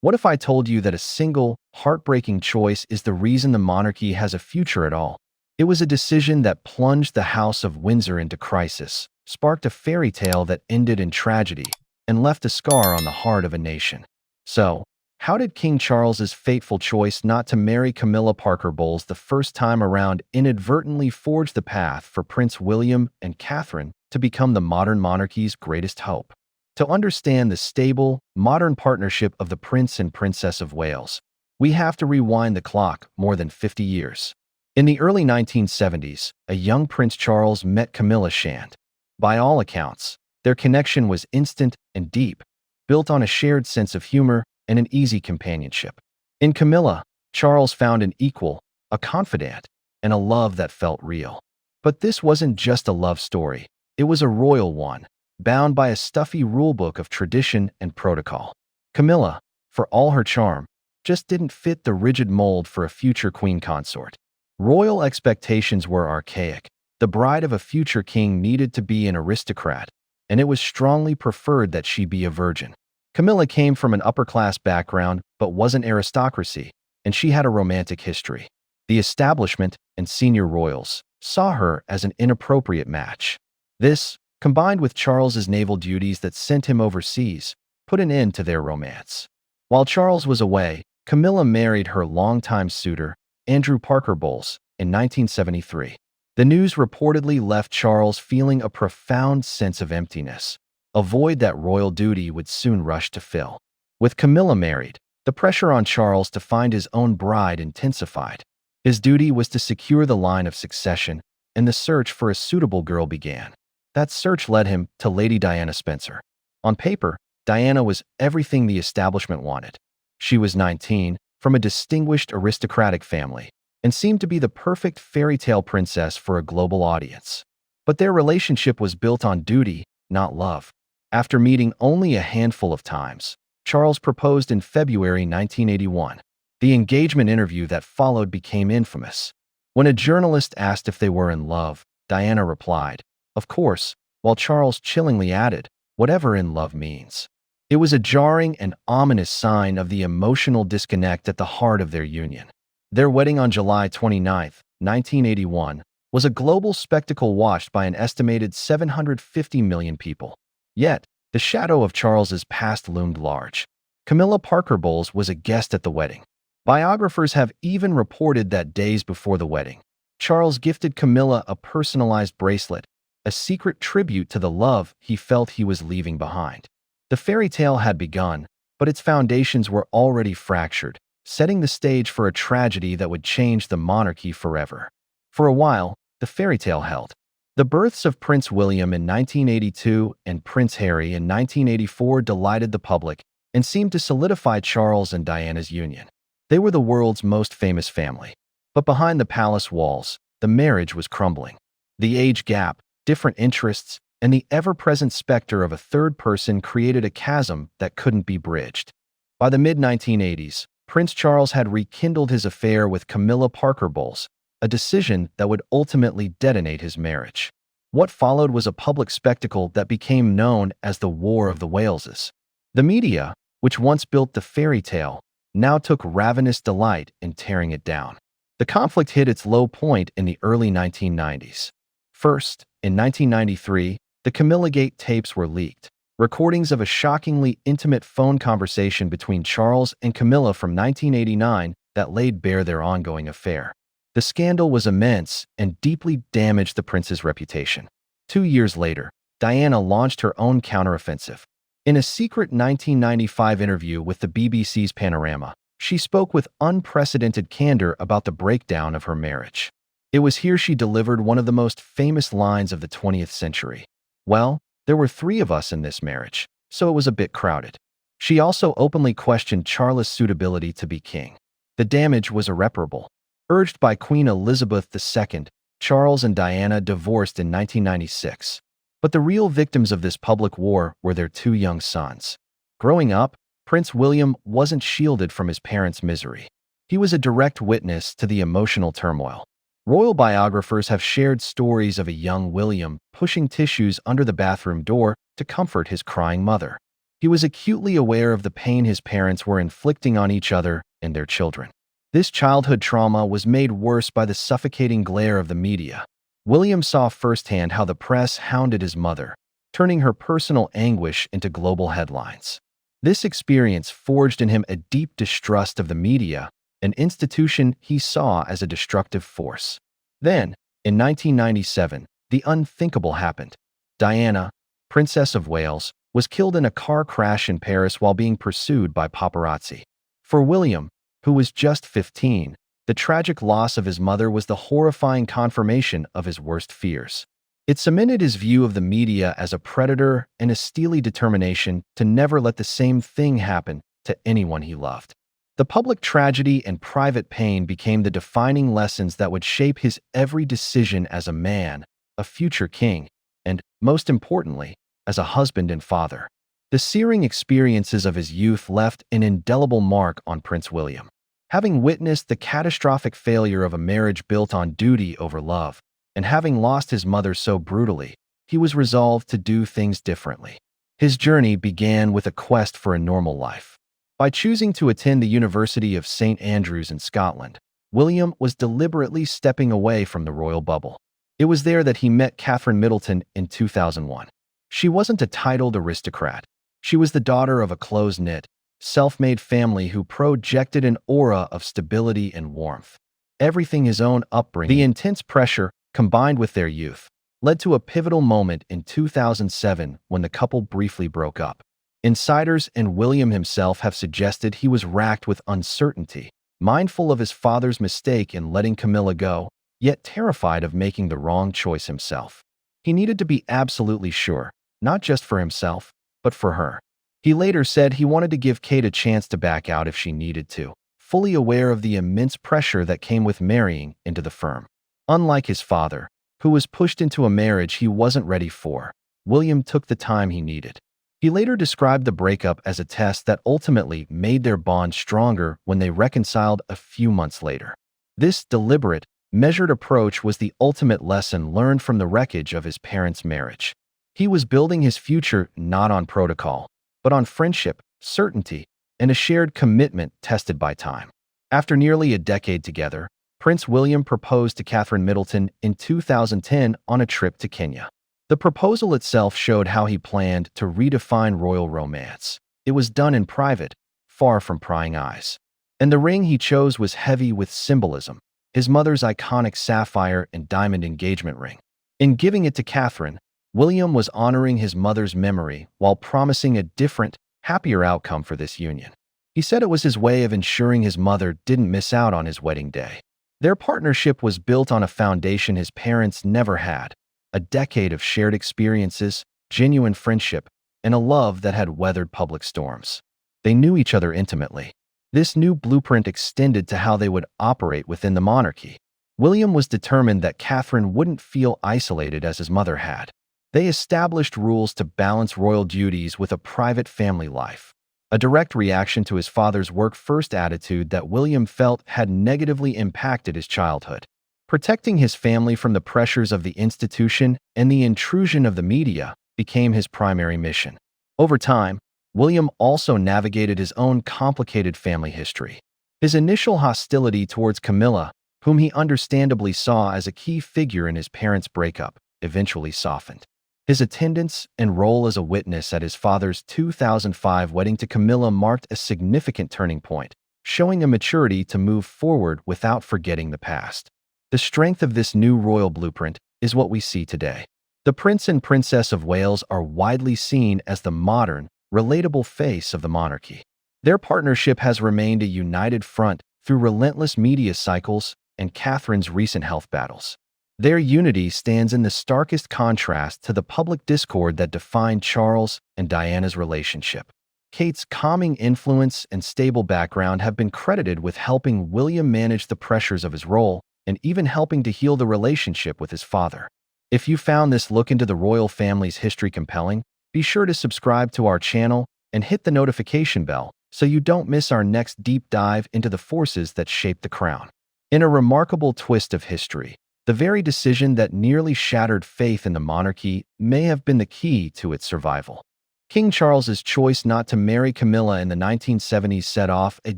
What if I told you that a single, heartbreaking choice is the reason the monarchy has a future at all? It was a decision that plunged the House of Windsor into crisis, sparked a fairy tale that ended in tragedy, and left a scar on the heart of a nation. So, how did King Charles's fateful choice not to marry Camilla Parker Bowles the first time around inadvertently forge the path for Prince William and Catherine to become the modern monarchy's greatest hope? To understand the stable, modern partnership of the Prince and Princess of Wales, we have to rewind the clock more than 50 years. In the early 1970s, a young Prince Charles met Camilla Shand. By all accounts, their connection was instant and deep, built on a shared sense of humor and an easy companionship. In Camilla, Charles found an equal, a confidant, and a love that felt real. But this wasn't just a love story. It was a royal one, bound by a stuffy rulebook of tradition and protocol. Camilla, for all her charm, just didn't fit the rigid mold for a future queen consort. Royal expectations were archaic. The bride of a future king needed to be an aristocrat, and it was strongly preferred that she be a virgin. Camilla came from an upper-class background but wasn't aristocracy, and she had a romantic history. The establishment and senior royals saw her as an inappropriate match. This, combined with Charles's naval duties that sent him overseas, put an end to their romance. While Charles was away, Camilla married her longtime suitor, Andrew Parker Bowles, in 1973. The news reportedly left Charles feeling a profound sense of emptiness, a void that royal duty would soon rush to fill. With Camilla married, the pressure on Charles to find his own bride intensified. His duty was to secure the line of succession, and the search for a suitable girl began. That search led him to Lady Diana Spencer. On paper, Diana was everything the establishment wanted. She was 19, from a distinguished aristocratic family, and seemed to be the perfect fairy tale princess for a global audience. But their relationship was built on duty, not love. After meeting only a handful of times, Charles proposed in February 1981. The engagement interview that followed became infamous. When a journalist asked if they were in love, Diana replied, "Of course," while Charles chillingly added, "Whatever in love means." It was a jarring and ominous sign of the emotional disconnect at the heart of their union. Their wedding on July 29, 1981, was a global spectacle watched by an estimated 750 million people. Yet, the shadow of Charles's past loomed large. Camilla Parker Bowles was a guest at the wedding. Biographers have even reported that days before the wedding, Charles gifted Camilla a personalized bracelet, a secret tribute to the love he felt he was leaving behind. The fairy tale had begun, but its foundations were already fractured, setting the stage for a tragedy that would change the monarchy forever. For a while, the fairy tale held. The births of Prince William in 1982 and Prince Harry in 1984 delighted the public and seemed to solidify Charles and Diana's union. They were the world's most famous family. But behind the palace walls, the marriage was crumbling. The age gap, different interests, and the ever-present specter of a third person created a chasm that couldn't be bridged. By the mid-1980s, Prince Charles had rekindled his affair with Camilla Parker Bowles, a decision that would ultimately detonate his marriage. What followed was a public spectacle that became known as the War of the Waleses. The media, which once built the fairy tale, now took ravenous delight in tearing it down. The conflict hit its low point in the early 1990s. First, in 1993, the Camillagate tapes were leaked, recordings of a shockingly intimate phone conversation between Charles and Camilla from 1989 that laid bare their ongoing affair. The scandal was immense and deeply damaged the prince's reputation. 2 years later, Diana launched her own counteroffensive. In a secret 1995 interview with the BBC's Panorama, she spoke with unprecedented candor about the breakdown of her marriage. It was here she delivered one of the most famous lines of the 20th century. "Well, there were 3 of us in this marriage, so it was a bit crowded." She also openly questioned Charles' suitability to be king. The damage was irreparable. Urged by Queen Elizabeth II, Charles and Diana divorced in 1996. But the real victims of this public war were their 2 young sons. Growing up, Prince William wasn't shielded from his parents' misery. He was a direct witness to the emotional turmoil. Royal biographers have shared stories of a young William pushing tissues under the bathroom door to comfort his crying mother. He was acutely aware of the pain his parents were inflicting on each other and their children. This childhood trauma was made worse by the suffocating glare of the media. William saw firsthand how the press hounded his mother, turning her personal anguish into global headlines. This experience forged in him a deep distrust of the media, an institution he saw as a destructive force. Then, in 1997, the unthinkable happened. Diana, Princess of Wales, was killed in a car crash in Paris while being pursued by paparazzi. For William, who was just 15, the tragic loss of his mother was the horrifying confirmation of his worst fears. It cemented his view of the media as a predator and a steely determination to never let the same thing happen to anyone he loved. The public tragedy and private pain became the defining lessons that would shape his every decision as a man, a future king, and, most importantly, as a husband and father. The searing experiences of his youth left an indelible mark on Prince William. Having witnessed the catastrophic failure of a marriage built on duty over love, and having lost his mother so brutally, he was resolved to do things differently. His journey began with a quest for a normal life. By choosing to attend the University of St. Andrews in Scotland, William was deliberately stepping away from the royal bubble. It was there that he met Catherine Middleton in 2001. She wasn't a titled aristocrat. She was the daughter of a close-knit, self-made family who projected an aura of stability and warmth. Everything his own upbringing, the intense pressure, combined with their youth, led to a pivotal moment in 2007 when the couple briefly broke up. Insiders and William himself have suggested he was racked with uncertainty, mindful of his father's mistake in letting Camilla go, yet terrified of making the wrong choice himself. He needed to be absolutely sure, not just for himself, but for her. He later said he wanted to give Kate a chance to back out if she needed to, fully aware of the immense pressure that came with marrying into the firm. Unlike his father, who was pushed into a marriage he wasn't ready for, William took the time he needed. He later described the breakup as a test that ultimately made their bond stronger when they reconciled a few months later. This deliberate, measured approach was the ultimate lesson learned from the wreckage of his parents' marriage. He was building his future not on protocol, but on friendship, certainty, and a shared commitment tested by time. After nearly a decade together, Prince William proposed to Catherine Middleton in 2010 on a trip to Kenya. The proposal itself showed how he planned to redefine royal romance. It was done in private, far from prying eyes. And the ring he chose was heavy with symbolism, his mother's iconic sapphire and diamond engagement ring. In giving it to Catherine, William was honoring his mother's memory while promising a different, happier outcome for this union. He said it was his way of ensuring his mother didn't miss out on his wedding day. Their partnership was built on a foundation his parents never had, a decade of shared experiences, genuine friendship, and a love that had weathered public storms. They knew each other intimately. This new blueprint extended to how they would operate within the monarchy. William was determined that Catherine wouldn't feel isolated as his mother had. They established rules to balance royal duties with a private family life, a direct reaction to his father's work-first attitude that William felt had negatively impacted his childhood. Protecting his family from the pressures of the institution and the intrusion of the media became his primary mission. Over time, William also navigated his own complicated family history. His initial hostility towards Camilla, whom he understandably saw as a key figure in his parents' breakup, eventually softened. His attendance and role as a witness at his father's 2005 wedding to Camilla marked a significant turning point, showing a maturity to move forward without forgetting the past. The strength of this new royal blueprint is what we see today. The Prince and Princess of Wales are widely seen as the modern, relatable face of the monarchy. Their partnership has remained a united front through relentless media cycles and Catherine's recent health battles. Their unity stands in the starkest contrast to the public discord that defined Charles and Diana's relationship. Kate's calming influence and stable background have been credited with helping William manage the pressures of his role and even helping to heal the relationship with his father. If you found this look into the royal family's history compelling, be sure to subscribe to our channel and hit the notification bell so you don't miss our next deep dive into the forces that shaped the crown. In a remarkable twist of history, the very decision that nearly shattered faith in the monarchy may have been the key to its survival. King Charles's choice not to marry Camilla in the 1970s set off a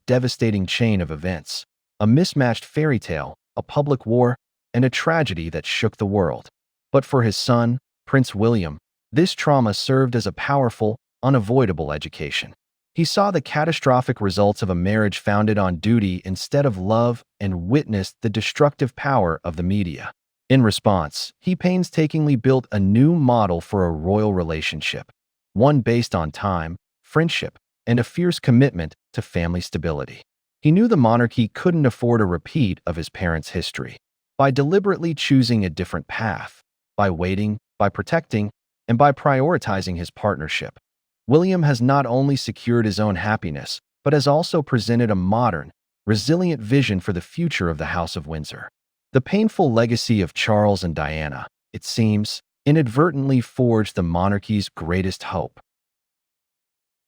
devastating chain of events, a mismatched fairy tale, a public war, and a tragedy that shook the world. But for his son, Prince William, this trauma served as a powerful, unavoidable education. He saw the catastrophic results of a marriage founded on duty instead of love and witnessed the destructive power of the media. In response, he painstakingly built a new model for a royal relationship, one based on time, friendship, and a fierce commitment to family stability. He knew the monarchy couldn't afford a repeat of his parents' history. By deliberately choosing a different path, by waiting, by protecting, and by prioritizing his partnership, William has not only secured his own happiness, but has also presented a modern, resilient vision for the future of the House of Windsor. The painful legacy of Charles and Diana, it seems, inadvertently forged the monarchy's greatest hope,